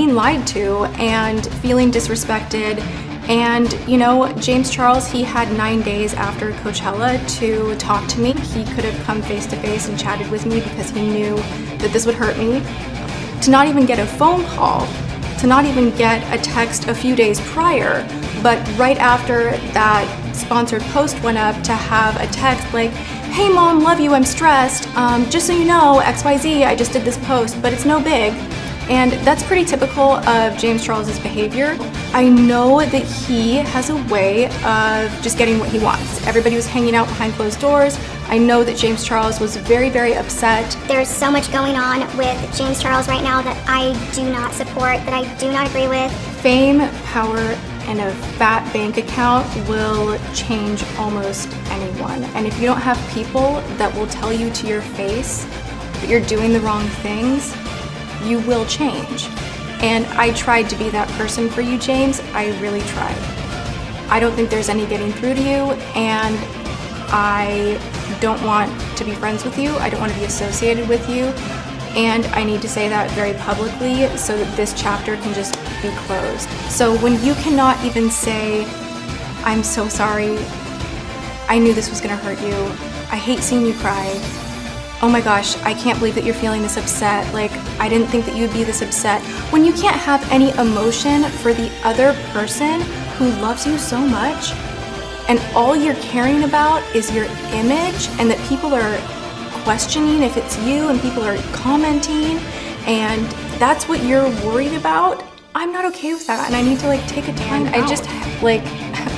feeling lied to and feeling disrespected. And you know, James Charles, he had 9 days after Coachella to talk to me. He could have come face to face and chatted with me because he knew that this would hurt me. To not even get a phone call, to not even get a text a few days prior, but right after that sponsored post went up, to have a text like, "Hey mom, love you, I'm stressed. Just so you know, XYZ, I just did this post, but it's no big." And that's pretty typical of James Charles's behavior. I know that he has a way of just getting what he wants. Everybody was hanging out behind closed doors. I know that James Charles was very, very upset. There's so much going on with James Charles right now that I do not support, that I do not agree with. Fame, power, and a fat bank account will change almost anyone. And if you don't have people that will tell you to your face that you're doing the wrong things, you will change. And I tried to be that person for you, James. I really tried. I don't think there's any getting through to you, and I don't want to be friends with you. I don't want to be associated with you. And I need to say that very publicly so that this chapter can just be closed. So when you cannot even say, "I'm so sorry, I knew this was gonna hurt you, I hate seeing you cry, oh my gosh, I can't believe that you're feeling this upset, like I didn't think that you'd be this upset." When you can't have any emotion for the other person who loves you so much, and all you're caring about is your image, and that people are questioning if it's you, and people are commenting, and that's what you're worried about, I'm not okay with that, and I need to like take a time out. I just like,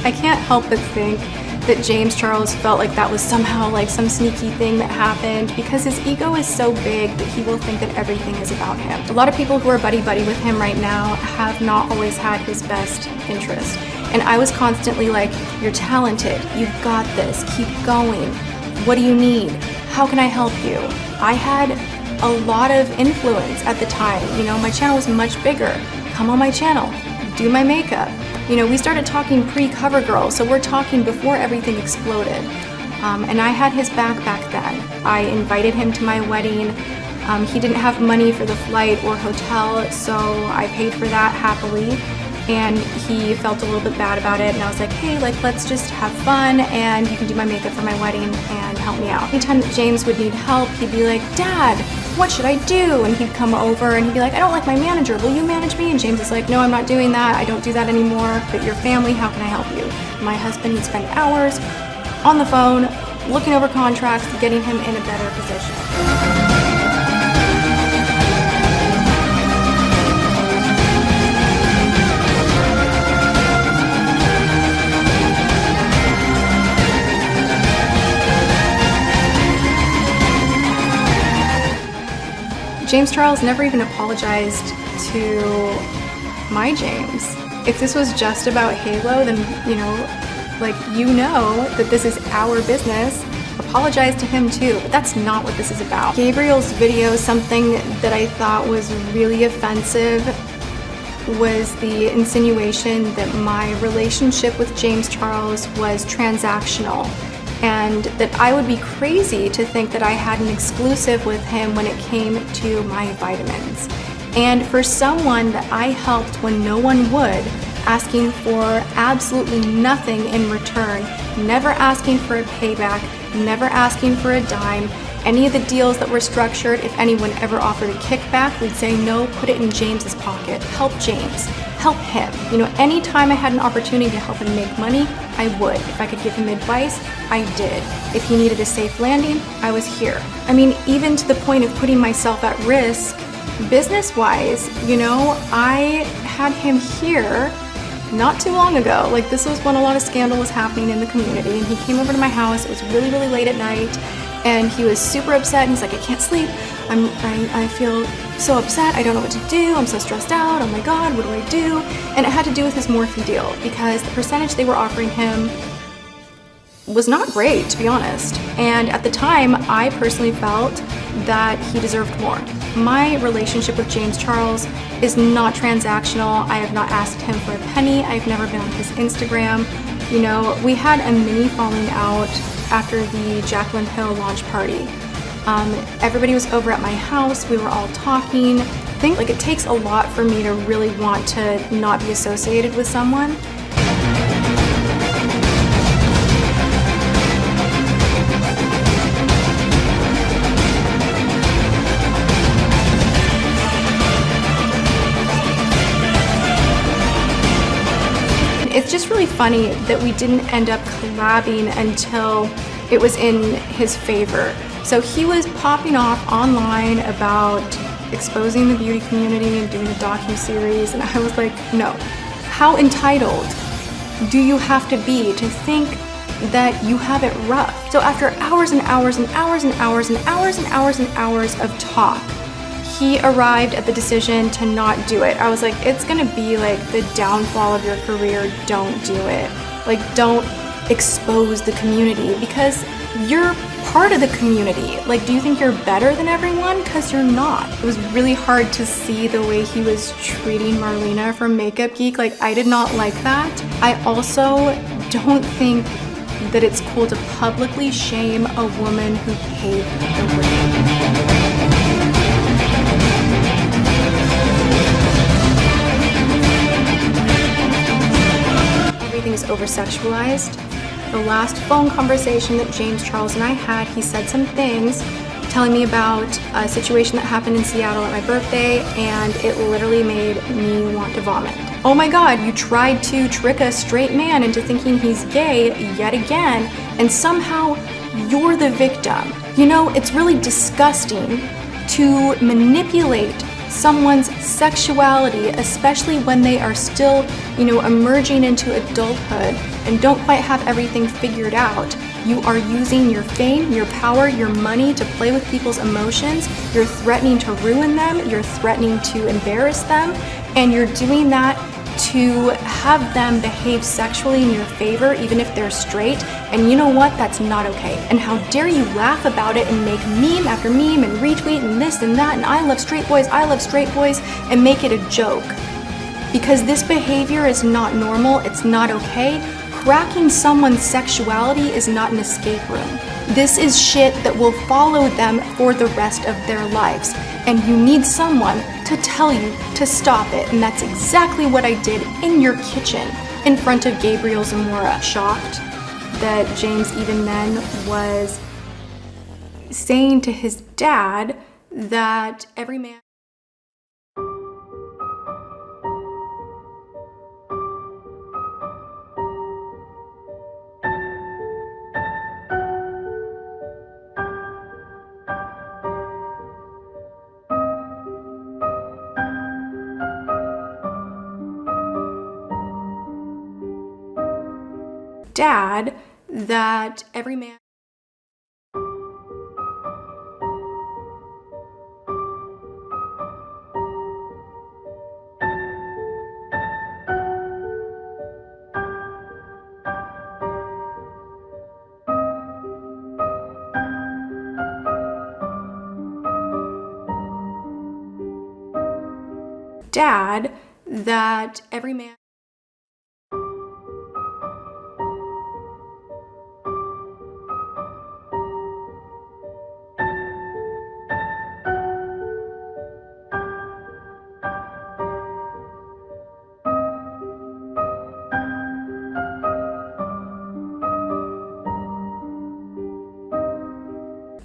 I can't help but think that James Charles felt like that was somehow like some sneaky thing that happened, because his ego is so big that he will think that everything is about him. A lot of people who are buddy-buddy with him right now have not always had his best interest. And I was constantly like, "You're talented, you've got this, keep going. What do you need? How can I help you?" I had a lot of influence at the time. You know, my channel was much bigger. Come on my channel, do my makeup. You know, we started talking pre-CoverGirl, so we're talking before everything exploded. And I had his back then. I invited him to my wedding. He didn't have money for the flight or hotel, so I paid for that happily. And he felt a little bit bad about it, and I was like, "Hey, like, let's just have fun, and you can do my makeup for my wedding and help me out." Anytime that James would need help, he'd be like, "Dad, what should I do?" And he'd come over and he'd be like, "I don't like my manager, will you manage me?" And James is like, "No, I'm not doing that, I don't do that anymore, but your family, how can I help you?" My husband would spend hours on the phone, looking over contracts, getting him in a better position. James Charles never even apologized to my James. If this was just about Halo, then, you know that this is our business. Apologize to him too, but that's not what this is about. Gabriel's video, something that I thought was really offensive was the insinuation that my relationship with James Charles was transactional, and that I would be crazy to think that I had an exclusive with him when it came to my vitamins. And for someone that I helped when no one would, asking for absolutely nothing in return, never asking for a payback, never asking for a dime, any of the deals that were structured, if anyone ever offered a kickback, we'd say no, put it in James's pocket, help James, help him. You know, anytime I had an opportunity to help him make money, I would. If I could give him advice, I did. If he needed a safe landing, I was here. I mean, even to the point of putting myself at risk, business-wise, you know, I had him here not too long ago. Like, this was when a lot of scandal was happening in the community, and he came over to my house. It was really, really late at night, and he was super upset, and he's like, "I can't sleep. I feel so upset. I don't know what to do. I'm so stressed out. Oh my God, what do I do?" And it had to do with his Morphe deal, because the percentage they were offering him was not great, to be honest. And at the time, I personally felt that he deserved more. My relationship with James Charles is not transactional. I have not asked him for a penny. I've never been on his Instagram. You know, we had a mini falling out after the Jaclyn Hill launch party. Everybody was over at my house. We were all talking, think like it takes a lot for me to really want to not be associated with someone. It's just really funny that we didn't end up collabing until it was in his favor. So he was popping off online about exposing the beauty community and doing a docu-series, and I was like, no. How entitled do you have to be to think that you have it rough? So after hours and hours and hours and hours and hours and hours and hours of talk, he arrived at the decision to not do it. I was like, it's gonna be like the downfall of your career. Don't do it. Like, don't expose the community because you're part of the community. Like, do you think you're better than everyone? Because you're not. It was really hard to see the way he was treating Marlena from Makeup Geek. Like, I did not like that. I also don't think that it's cool to publicly shame a woman who paved the way. Everything's over-sexualized. The last phone conversation that James Charles and I had, he said some things telling me about a situation that happened in Seattle at my birthday, and it literally made me want to vomit. Oh my God, you tried to trick a straight man into thinking he's gay yet again, and somehow you're the victim. You know, it's really disgusting to manipulate someone's sexuality, especially when they are still, emerging into adulthood and don't quite have everything figured out. You are using your fame, your power, your money to play with people's emotions. You're threatening to ruin them. You're threatening to embarrass them. And you're doing that to have them behave sexually in your favor, even if they're straight. And you know what? That's not okay. And how dare you laugh about it and make meme after meme and retweet and this and that and I love straight boys and make it a joke. Because this behavior is not normal, it's not okay. Cracking someone's sexuality is not an escape room. This is shit that will follow them for the rest of their lives. And you need someone to tell you to stop it. And that's exactly what I did in your kitchen in front of Gabriel Zamora. Shocked that James even then was saying to his dad that every man... Dad, that every man... Dad, that every man...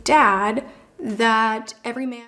Dad, that every man...